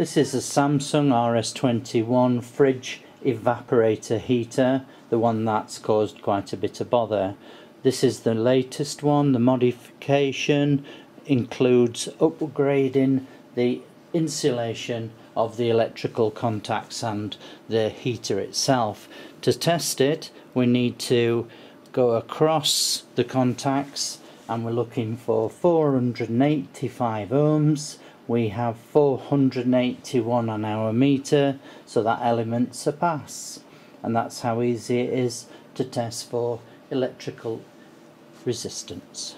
This is a Samsung RS21 Fridge evaporator heater, the one that's caused quite a bit of bother. This is the latest one. The modification includes upgrading the insulation of the electrical contacts and the heater itself. To test it, we need to go across the contacts, and we're looking for 485 ohms. We have 481 on our meter, so that element's a pass. And that's how easy it is to test for electrical resistance.